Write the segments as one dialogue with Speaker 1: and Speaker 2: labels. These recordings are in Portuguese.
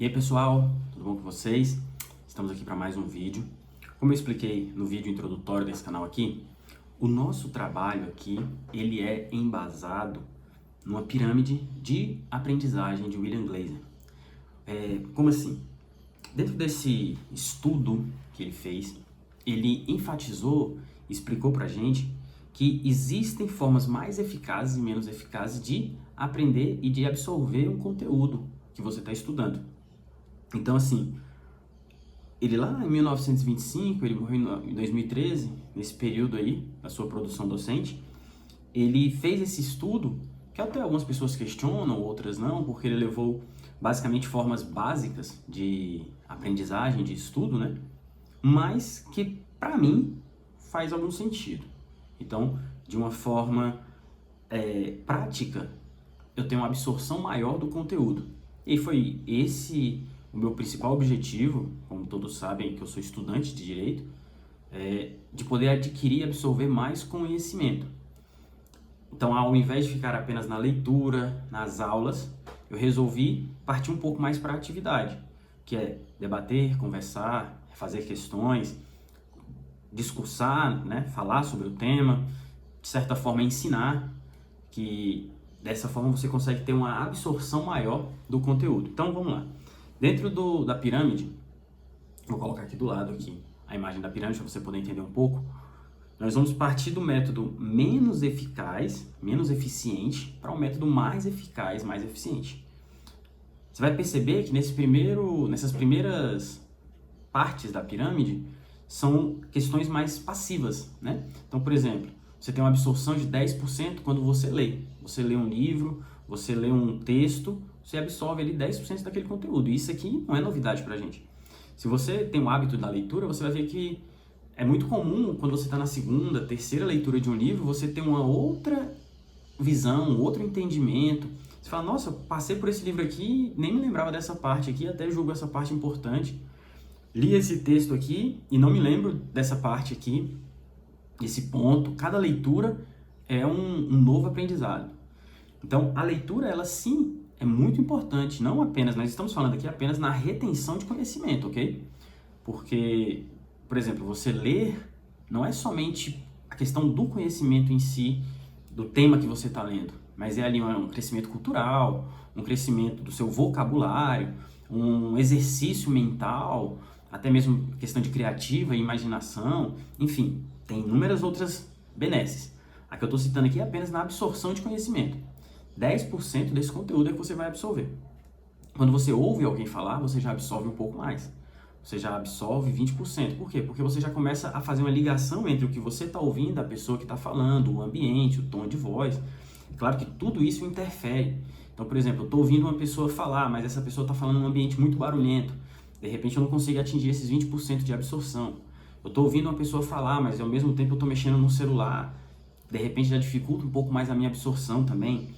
Speaker 1: E aí pessoal, tudo bom com vocês? Estamos aqui para mais um vídeo. Como eu expliquei no vídeo introdutório desse canal aqui, o nosso trabalho aqui, ele é embasado numa pirâmide de aprendizagem de William Glasser. Como assim? Dentro desse estudo que ele fez, ele enfatizou, explicou pra gente que existem formas mais eficazes e menos eficazes de aprender e de absorver um conteúdo que você está estudando. Então, assim, ele lá em 1925, ele morreu em 2013, nesse período aí da sua produção docente, ele fez esse estudo, que até algumas pessoas questionam, outras não, porque ele levou basicamente formas básicas de aprendizagem, de estudo, né? Mas que, para mim, faz algum sentido. Então, de uma forma prática, eu tenho uma absorção maior do conteúdo. E foi esse o meu principal objetivo, como todos sabem que eu sou estudante de Direito, de poder adquirir e absorver mais conhecimento. Então, ao invés de ficar apenas na leitura, nas aulas, eu resolvi partir um pouco mais para a atividade, que é debater, conversar, fazer questões, discursar, né, falar sobre o tema, de certa forma ensinar, que dessa forma você consegue ter uma absorção maior do conteúdo. Então vamos lá. Dentro da pirâmide, vou colocar aqui do lado aqui a imagem da pirâmide para você poder entender um pouco. Nós vamos partir do método menos eficaz, menos eficiente, para um método mais eficaz, mais eficiente. Você vai perceber que nessas primeiras partes da pirâmide são questões mais passivas, né? Então, por exemplo, você tem uma absorção de 10% quando você lê. Você lê um livro, você lê um texto, você absorve ali 10% daquele conteúdo. E isso aqui não é novidade pra gente. Se você tem o hábito da leitura, você vai ver que é muito comum, quando você está na segunda, terceira leitura de um livro, você ter uma outra visão, um outro entendimento. Você fala, nossa, eu passei por esse livro aqui, nem me lembrava dessa parte aqui, até julgo essa parte importante. Li esse texto aqui e não me lembro dessa parte aqui, esse ponto. Cada leitura é um novo aprendizado. Então, a leitura, ela sim, é muito importante. Não apenas, nós estamos falando aqui apenas na retenção de conhecimento, ok? Porque, por exemplo, você ler não é somente a questão do conhecimento em si, do tema que você está lendo, mas é ali um crescimento cultural, um crescimento do seu vocabulário, um exercício mental, até mesmo questão de criativa e imaginação, enfim, tem inúmeras outras benesses. A que eu estou citando aqui é apenas na absorção de conhecimento. 10% desse conteúdo é que você vai absorver. Quando você ouve alguém falar, você já absorve um pouco mais. Você já absorve 20%. Por quê? Porque você já começa a fazer uma ligação entre o que você está ouvindo, a pessoa que está falando, o ambiente, o tom de voz. Claro que tudo isso interfere. Então, por exemplo, eu estou ouvindo uma pessoa falar, mas essa pessoa está falando num ambiente muito barulhento. De repente eu não consigo atingir esses 20% de absorção. Eu estou ouvindo uma pessoa falar, mas ao mesmo tempo eu estou mexendo no celular. De repente já dificulta um pouco mais a minha absorção também.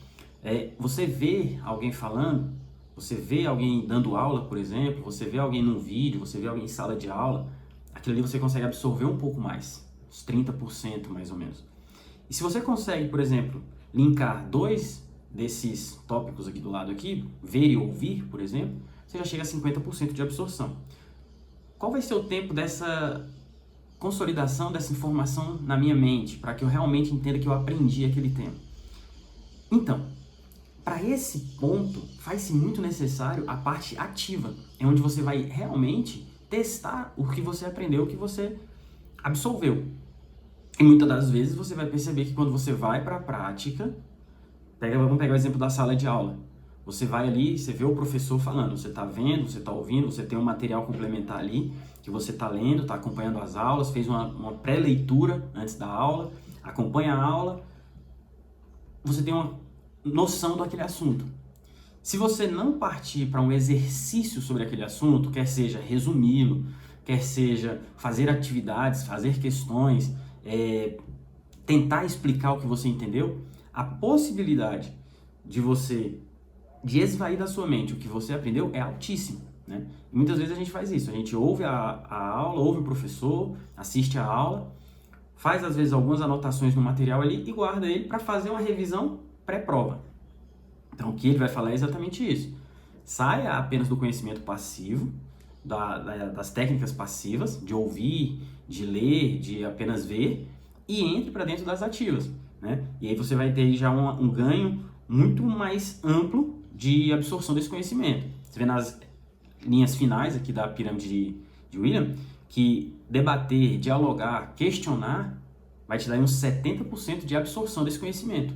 Speaker 1: Você vê alguém falando, você vê alguém dando aula, por exemplo, você vê alguém num vídeo, você vê alguém em sala de aula, aquilo ali você consegue absorver um pouco mais, uns 30% mais ou menos. E se você consegue, por exemplo, linkar dois desses tópicos aqui do lado aqui, ver e ouvir, por exemplo, você já chega a 50% de absorção. Qual vai ser o tempo dessa consolidação dessa informação na minha mente, para que eu realmente entenda que eu aprendi aquele tema? Então, para esse ponto, faz-se muito necessário a parte ativa, é onde você vai realmente testar o que você aprendeu, o que você absorveu. E muitas das vezes você vai perceber que quando você vai para a prática, vamos pegar o exemplo da sala de aula. Você vai ali, você vê o professor falando, você está vendo, você está ouvindo, você tem um material complementar ali, que você está lendo, está acompanhando as aulas, fez uma pré-leitura antes da aula, acompanha a aula, você tem uma noção daquele assunto. Se você não partir para um exercício sobre aquele assunto, quer seja resumi-lo, quer seja fazer atividades, fazer questões, tentar explicar o que você entendeu, a possibilidade de esvair da sua mente o que você aprendeu é altíssima, né? E muitas vezes a gente faz isso, a gente ouve a aula, ouve o professor, assiste a aula, faz às vezes algumas anotações no material ali e guarda ele para fazer uma revisão pré-prova. Então o que ele vai falar é exatamente isso. saia apenas do conhecimento passivo, das técnicas passivas, de ouvir, de ler, de apenas ver, e entre para dentro das ativas, né? E aí você vai ter já um ganho muito mais amplo de absorção desse conhecimento. Você vê nas linhas finais aqui da pirâmide de William, que debater, dialogar, questionar, vai te dar uns 70% de absorção desse conhecimento.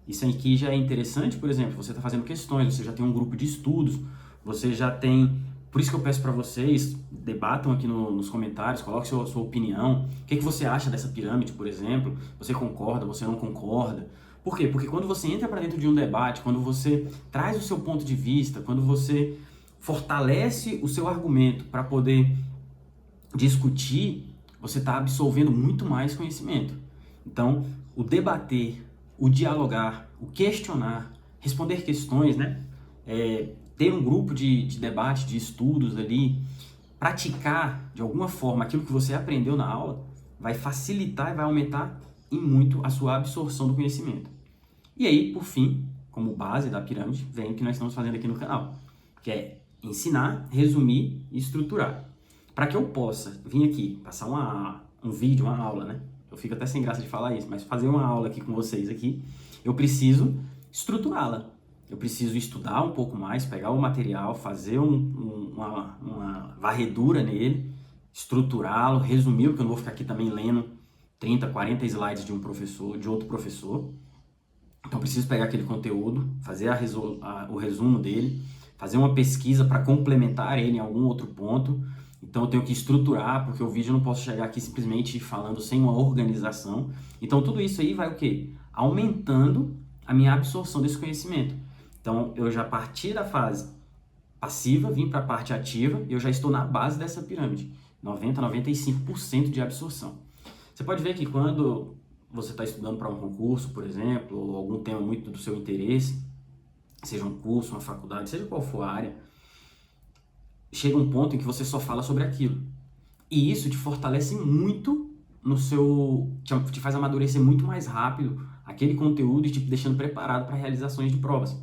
Speaker 1: Isso aqui já é interessante, por exemplo, você está fazendo questões, você já tem um grupo de estudos, você já tem... Por isso que eu peço para vocês, debatam aqui nos comentários, coloque sua opinião. O que você acha dessa pirâmide, por exemplo? Você concorda, você não concorda? Por quê? Porque quando você entra para dentro de um debate, quando você traz o seu ponto de vista, quando você fortalece o seu argumento para poder discutir, você está absorvendo muito mais conhecimento. Então, o debater, o dialogar, o questionar, responder questões, né? Ter um grupo de debate, de estudos ali, praticar de alguma forma aquilo que você aprendeu na aula, vai facilitar e vai aumentar em muito a sua absorção do conhecimento. E aí, por fim, como base da pirâmide, vem o que nós estamos fazendo aqui no canal, que é ensinar, resumir e estruturar. Para que eu possa vir aqui, passar um vídeo, uma aula, né? Eu fico até sem graça de falar isso, mas fazer uma aula aqui com vocês aqui, eu preciso estruturá-la. Eu preciso estudar um pouco mais, pegar o material, fazer uma varredura nele, estruturá-lo, resumir, porque eu não vou ficar aqui também lendo 30, 40 slides de um professor, de outro professor. Então eu preciso pegar aquele conteúdo, fazer o resumo dele, fazer uma pesquisa para complementar ele em algum outro ponto. Então eu tenho que estruturar, porque o vídeo eu não posso chegar aqui simplesmente falando sem uma organização. Então tudo isso aí vai o quê? Aumentando a minha absorção desse conhecimento. Então eu já parti da fase passiva, vim para a parte ativa e eu já estou na base dessa pirâmide. 90, 95% de absorção. Você pode ver que quando você está estudando para um concurso, por exemplo, ou algum tema muito do seu interesse, seja um curso, uma faculdade, seja qual for a área, chega um ponto em que você só fala sobre aquilo. E isso te fortalece muito no seu... te faz amadurecer muito mais rápido aquele conteúdo e te deixando preparado para realizações de provas.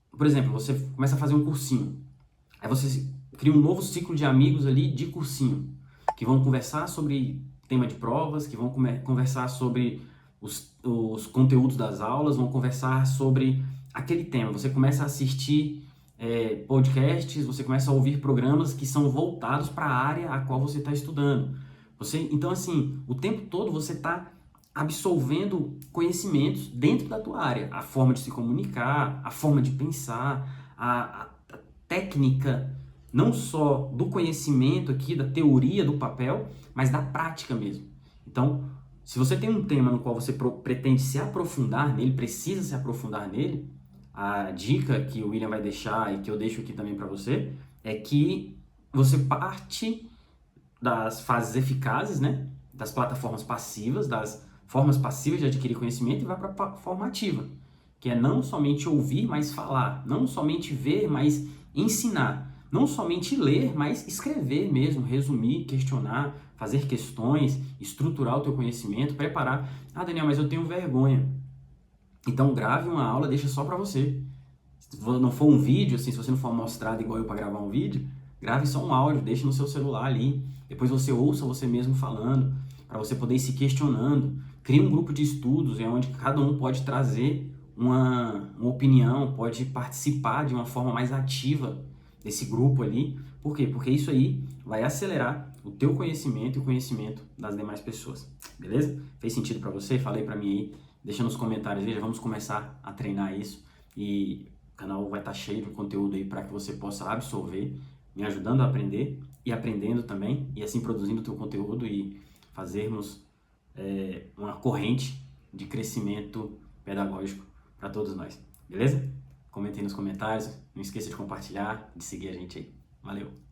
Speaker 1: Por exemplo, você começa a fazer um cursinho. Aí você cria um novo ciclo de amigos ali de cursinho, que vão conversar sobre tema de provas, que vão conversar sobre os conteúdos das aulas, vão conversar sobre aquele tema. Você começa a assistir podcasts, você começa a ouvir programas que são voltados para a área a qual você está estudando. Então, assim, o tempo todo você está absorvendo conhecimentos dentro da tua área. A forma de se comunicar, a forma de pensar, a técnica, não só do conhecimento aqui, da teoria do papel, mas da prática mesmo. Então, se você tem um tema no qual você pretende se aprofundar nele, precisa se aprofundar nele, a dica que o William vai deixar e que eu deixo aqui também para você é que você parte das fases eficazes, né? Das plataformas passivas, das formas passivas de adquirir conhecimento e vai para a forma ativa, que é não somente ouvir, mas falar, não somente ver, mas ensinar, não somente ler, mas escrever mesmo, resumir, questionar, fazer questões, estruturar o teu conhecimento, preparar. Ah, Daniel, mas eu tenho vergonha. Então grave uma aula, deixa só para você. Se não for um vídeo, assim, se você não for mostrado igual eu para gravar um vídeo, grave só um áudio, deixe no seu celular ali. Depois você ouça você mesmo falando, para você poder ir se questionando. Crie um grupo de estudos, onde cada um pode trazer uma opinião, pode participar de uma forma mais ativa desse grupo ali. Por quê? Porque isso aí vai acelerar o teu conhecimento e o conhecimento das demais pessoas. Beleza? Fez sentido para você? Falei para mim aí. Deixa nos comentários aí, já vamos começar a treinar isso. E o canal vai estar cheio de conteúdo aí para que você possa absorver, me ajudando a aprender e aprendendo também, e assim produzindo o teu conteúdo e fazermos uma corrente de crescimento pedagógico para todos nós. Beleza? Comentem nos comentários, não esqueça de compartilhar, de seguir a gente aí. Valeu!